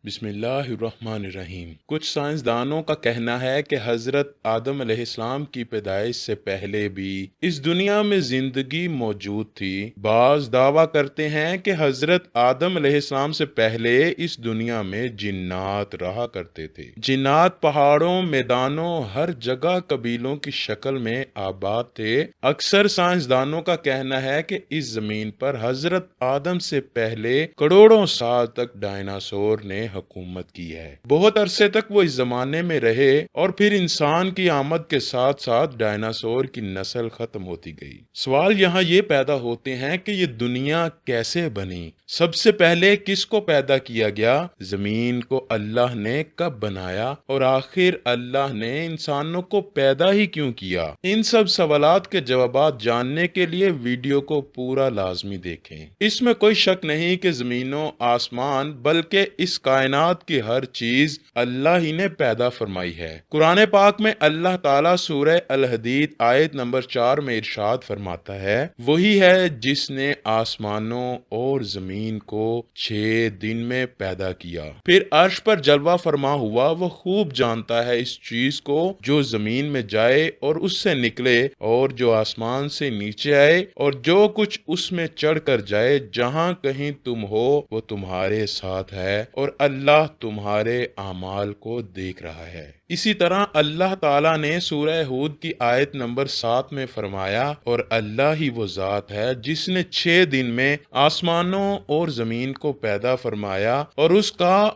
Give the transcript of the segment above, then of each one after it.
بسم اللہ الرحمن الرحیم۔ کچھ سائنسدانوں کا کہنا ہے کہ حضرت آدم علیہ السلام کی پیدائش سے پہلے بھی اس دنیا میں زندگی موجود تھی۔ بعض دعویٰ کرتے ہیں کہ حضرت آدم علیہ السلام سے پہلے اس دنیا میں جنات رہا کرتے تھے۔ جنات پہاڑوں، میدانوں، ہر جگہ قبیلوں کی شکل میں آباد تھے۔ اکثر سائنسدانوں کا کہنا ہے کہ اس زمین پر حضرت آدم سے پہلے کروڑوں سال تک ڈائناسور نے حکومت کی ہے۔ بہت عرصے تک وہ اس زمانے میں رہے اور پھر انسان کی آمد کے ساتھ ساتھ ڈائناسور کی نسل ختم ہوتی گئی۔ سوال یہاں یہ پیدا ہوتے ہیں کہ یہ دنیا کیسے بنی؟ سب سے پہلے کس کو پیدا کیا گیا؟ زمین کو اللہ نے کب بنایا؟ اور آخر اللہ نے انسانوں کو پیدا ہی کیوں کیا؟ ان سب سوالات کے جوابات جاننے کے لیے ویڈیو کو پورا لازمی دیکھیں۔ اس میں کوئی شک نہیں کہ زمین و آسمان بلکہ اس کائنات کی ہر چیز اللہ ہی نے پیدا فرمائی ہے۔ قرآن پاک میں اللہ تعالیٰ سورہ الحدید آیت نمبر 4 میں ارشاد فرماتا ہے، وہی ہے جس نے آسمانوں اور زمین کو 6 دن میں پیدا کیا، پھر عرش پر جلوہ فرما ہوا وہ خوب جانتا ہے اس چیز کو جو زمین میں جائے اور اس سے نکلے، اور جو آسمان سے نیچے آئے، اور جو کچھ اس میں چڑھ کر جائے، جہاں کہیں تم ہو وہ تمہارے ساتھ ہے، اور اللہ تمہارے اعمال کو دیکھ رہا ہے۔ اسی طرح اللہ تعالیٰ نے سورہ ہود کی آیت نمبر 7 میں فرمایا، اور اللہ ہی وہ ذات ہے جس نے 6 دن میں آسمانوں اور زمین کو پیدا فرمایا، اور اس کا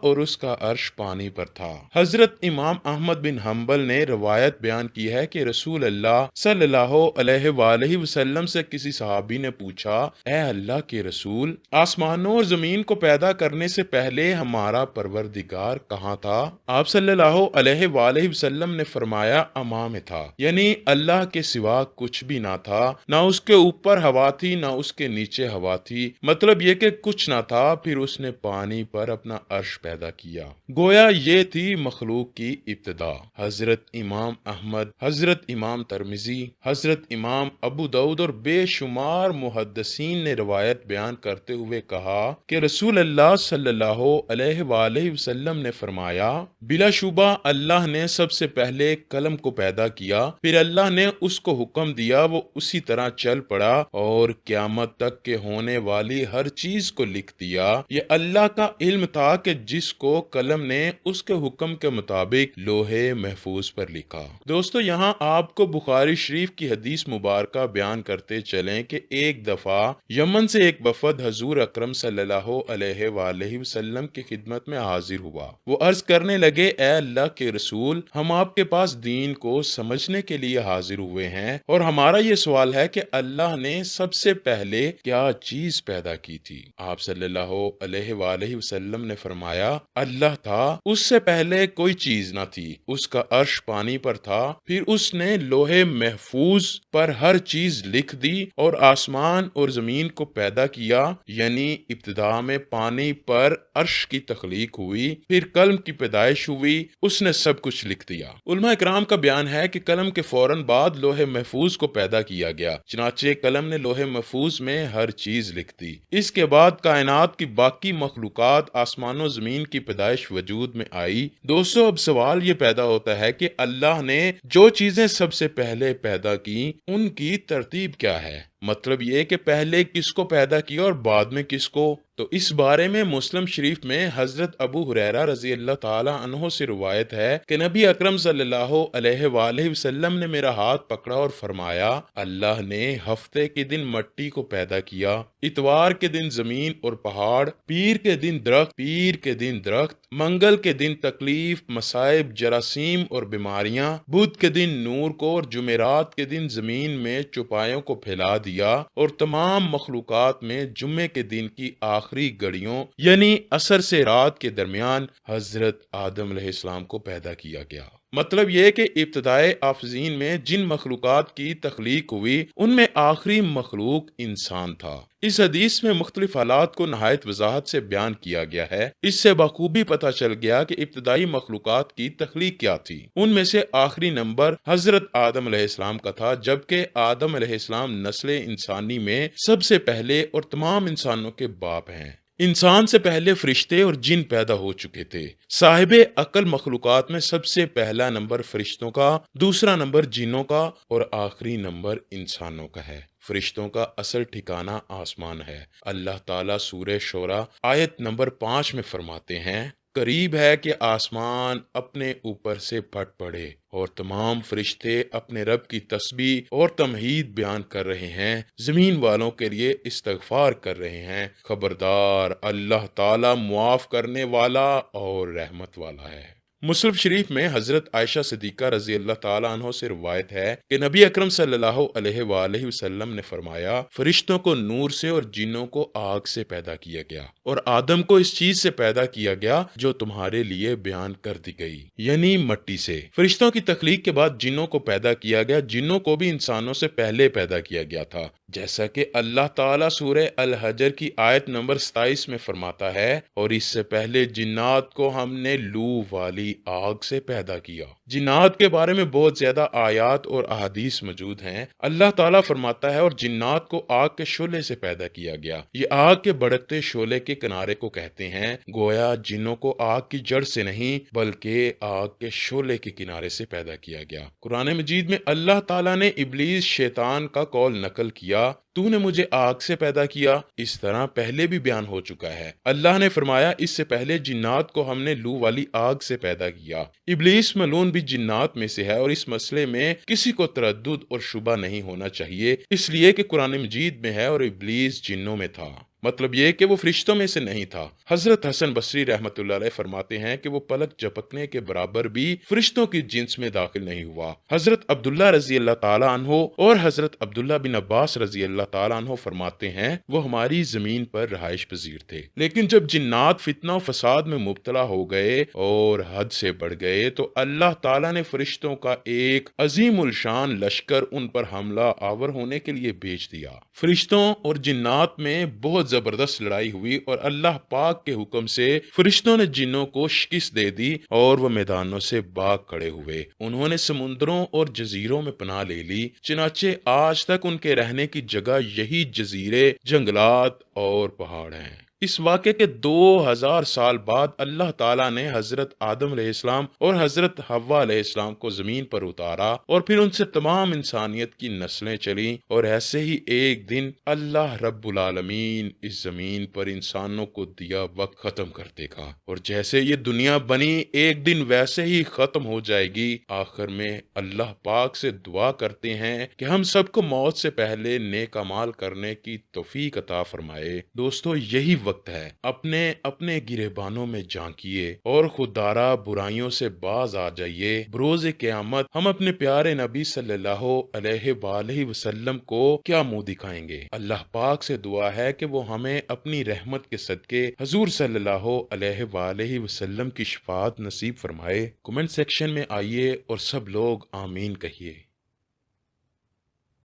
عرش پانی پر تھا۔ حضرت امام احمد بن حنبل نے روایت بیان کی ہے کہ رسول اللہ صلی اللہ علیہ وآلہ وسلم سے کسی صحابی نے پوچھا، اے اللہ کے رسول، آسمانوں اور زمین کو پیدا کرنے سے پہلے ہمارا پروردگار کہاں تھا؟ آپ صلی اللہ علیہ وآلہ وسلم نے فرمایا، اما میں تھا، یعنی اللہ کے سوا کچھ بھی نہ تھا، نہ اس کے اوپر ہوا تھی نہ اس کے نیچے ہوا تھی، مطلب یہ کہ کچھ نہ تھا، پھر اس نے پانی پر اپنا عرش پیدا کیا۔ گویا یہ تھی مخلوق کی ابتدا۔ حضرت امام احمد، حضرت امام ترمذی، حضرت امام ابو داؤد اور بے شمار محدثین نے روایت بیان کرتے ہوئے کہا کہ رسول اللہ صلی اللہ علیہ وآلہ وسلم نے فرمایا، بلا شبہ اللہ نے سب سے پہلے قلم کو پیدا کیا، پھر اللہ نے اس کو حکم دیا، وہ اسی طرح چل پڑا اور قیامت تک کے ہونے والی ہر چیز کو لکھ دیا۔ یہ اللہ کا علم تھا کہ جس کو قلم نے اس کے حکم کے مطابق لوح محفوظ پر لکھا۔ دوستو، یہاں آپ کو بخاری شریف کی حدیث مبارکہ بیان کرتے چلیں کہ ایک دفعہ یمن سے ایک وفد حضور اکرم صلی اللہ علیہ وآلہ وسلم کی خدمت میں حاضر ہوا۔ وہ عرض کرنے لگے، اے اللہ کے رسول، ہم آپ کے پاس دین کو سمجھنے کے لیے حاضر ہوئے ہیں، اور ہمارا یہ سوال ہے کہ اللہ نے سب سے پہلے کیا چیز پیدا کی تھی؟ آپ صلی اللہ علیہ وآلہ وسلم نے فرمایا، اللہ تھا، اس سے پہلے کوئی چیز نہ تھی، اس کا عرش پانی پر تھا، پھر اس نے لوح محفوظ پر ہر چیز لکھ دی اور آسمان اور زمین کو پیدا کیا، یعنی ابتدا میں پانی پر عرش کی تخلیق ہوئی، پھر قلم کی پیدائش ہوئی، اس نے سب کچھ لکھ دیا۔ علماء اکرام کا بیان ہے کہ قلم کے فوراً بعد لوح محفوظ کو پیدا کیا گیا، چنانچہ قلم نے لوح محفوظ میں ہر چیز لکھ دی۔ اس کے بعد کائنات کی باقی مخلوقات، آسمان و زمین کی پیدائش وجود میں آئی۔ دوستو، اب سوال یہ پیدا ہوتا ہے کہ اللہ نے جو چیزیں سب سے پہلے پیدا کی، ان کی ترتیب کیا ہے؟ مطلب یہ کہ پہلے کس کو پیدا کیا اور بعد میں کس کو؟ تو اس بارے میں مسلم شریف میں حضرت ابو ہریرہ رضی اللہ تعالی عنہ سے روایت ہے کہ نبی اکرم صلی اللہ علیہ وآلہ وسلم نے میرا ہاتھ پکڑا اور فرمایا، اللہ نے ہفتے کے دن مٹی کو پیدا کیا، اتوار کے دن زمین اور پہاڑ، پیر کے دن درخت، منگل کے دن تکلیف، مصائب، جراثیم اور بیماریاں، بدھ کے دن نور کو، اور جمعرات کے دن زمین میں چوپایوں کو پھیلا دیا، اور تمام مخلوقات میں جمعے کے دن کی آخری گھڑیوں یعنی عصر سے رات کے درمیان حضرت آدم علیہ السلام کو پیدا کیا گیا۔ مطلب یہ کہ ابتدائے آفرین میں جن مخلوقات کی تخلیق ہوئی، ان میں آخری مخلوق انسان تھا۔ اس حدیث میں مختلف حالات کو نہایت وضاحت سے بیان کیا گیا ہے۔ اس سے بخوبی پتہ چل گیا کہ ابتدائی مخلوقات کی تخلیق کیا تھی۔ ان میں سے آخری نمبر حضرت آدم علیہ السلام کا تھا، جبکہ آدم علیہ السلام نسل انسانی میں سب سے پہلے اور تمام انسانوں کے باپ ہیں۔ انسان سے پہلے فرشتے اور جن پیدا ہو چکے تھے۔ صاحب عقل مخلوقات میں سب سے پہلا نمبر فرشتوں کا، دوسرا نمبر جنوں کا اور آخری نمبر انسانوں کا ہے۔ فرشتوں کا اصل ٹھکانہ آسمان ہے۔ اللہ تعالیٰ سورہ شورى آیت نمبر 5 میں فرماتے ہیں، قریب ہے کہ آسمان اپنے اوپر سے پھٹ پڑے اور تمام فرشتے اپنے رب کی تسبیح اور تمہید بیان کر رہے ہیں، زمین والوں کے لیے استغفار کر رہے ہیں۔ خبردار، اللہ تعالیٰ معاف کرنے والا اور رحمت والا ہے۔ مسلم شریف میں حضرت عائشہ صدیقہ رضی اللہ تعالیٰ عنہ سے روایت ہے کہ نبی اکرم صلی اللہ علیہ وآلہ وسلم نے فرمایا، فرشتوں کو نور سے اور جنوں کو آگ سے پیدا کیا گیا، اور آدم کو اس چیز سے پیدا کیا گیا جو تمہارے لیے بیان کر دی گئی، یعنی مٹی سے۔ فرشتوں کی تخلیق کے بعد جنوں کو پیدا کیا گیا۔ جنوں کو بھی انسانوں سے پہلے پیدا کیا گیا تھا، جیسا کہ اللہ تعالیٰ سورہ الحجر کی آیت نمبر 27 میں فرماتا ہے، اور اس سے پہلے جنات کو ہم نے لو والی آگ سے پیدا کیا۔ جنات کے بارے میں بہت زیادہ آیات اور احادیث موجود ہیں۔ اللہ تعالیٰ فرماتا ہے، اور جنات کو آگ کے شعلے سے پیدا کیا گیا۔ یہ آگ کے بھڑکتے شعلے کے کنارے کو کہتے ہیں۔ گویا جنوں کو آگ کی جڑ سے نہیں بلکہ آگ کے شعلے کے کنارے سے پیدا کیا گیا۔ قرآن مجید میں اللہ تعالیٰ نے ابلیس شیطان کا قول نقل کیا، تو نے مجھے آگ سے پیدا کیا۔ اس طرح پہلے بھی بیان ہو چکا ہے۔ اللہ نے فرمایا، اس سے پہلے جنات کو ہم نے لو والی آگ سے پیدا کیا۔ ابلیس ملعون بھی جنات میں سے ہے، اور اس مسئلے میں کسی کو تردد اور شبہ نہیں ہونا چاہیے، اس لیے کہ قرآن مجید میں ہے، اور ابلیس جنوں میں تھا۔ مطلب یہ کہ وہ فرشتوں میں سے نہیں تھا۔ حضرت حسن بصری رحمۃ اللہ علیہ فرماتے ہیں کہ وہ پلک جھپکنے کے برابر بھی فرشتوں کی جنس میں داخل نہیں ہوا۔ حضرت عبداللہ رضی اللہ تعالیٰ عنہ اور حضرت عبداللہ بن عباس رضی اللہ تعالیٰ عنہ فرماتے ہیں، وہ ہماری زمین پر رہائش پذیر تھے، لیکن جب جنات فتنہ و فساد میں مبتلا ہو گئے اور حد سے بڑھ گئے تو اللہ تعالیٰ نے فرشتوں کا ایک عظیم الشان لشکر ان پر حملہ آور ہونے کے لیے بھیج دیا۔ فرشتوں اور جنات میں بہت زبردست لڑائی ہوئی، اور اللہ پاک کے حکم سے فرشتوں نے جنوں کو شکست دے دی، اور وہ میدانوں سے بھاگ کھڑے ہوئے۔ انہوں نے سمندروں اور جزیروں میں پناہ لے لی، چنانچہ آج تک ان کے رہنے کی جگہ یہی جزیرے، جنگلات اور پہاڑ ہیں۔ اس واقعے کے 2000 سال بعد اللہ تعالیٰ نے حضرت آدم علیہ السلام اور حضرت حوا علیہ السلام کو زمین پر اتارا، اور پھر ان سے تمام انسانیت کی نسلیں چلیں، اور ایسے ہی ایک دن اللہ رب العالمین اس زمین پر انسانوں کو دیا وقت ختم کر دے گا، اور جیسے یہ دنیا بنی ایک دن ویسے ہی ختم ہو جائے گی۔ آخر میں اللہ پاک سے دعا کرتے ہیں کہ ہم سب کو موت سے پہلے نیک اعمال کرنے کی توفیق عطا فرمائے۔ دوستو، یہی وقت ہے، اپنے اپنے گریبانوں میں جھانکیے اور خوددارا برائیوں سے باز آ جائیے۔ بروز قیامت ہم اپنے پیارے نبی صلی اللہ علیہ وآلہ وسلم کو کیا منہ دکھائیں گے؟ اللہ پاک سے دعا ہے کہ وہ ہمیں اپنی رحمت کے صدقے حضور صلی اللہ علیہ وآلہ وسلم کی شفاعت نصیب فرمائے۔ کمنٹ سیکشن میں آئیے اور سب لوگ آمین کہیے۔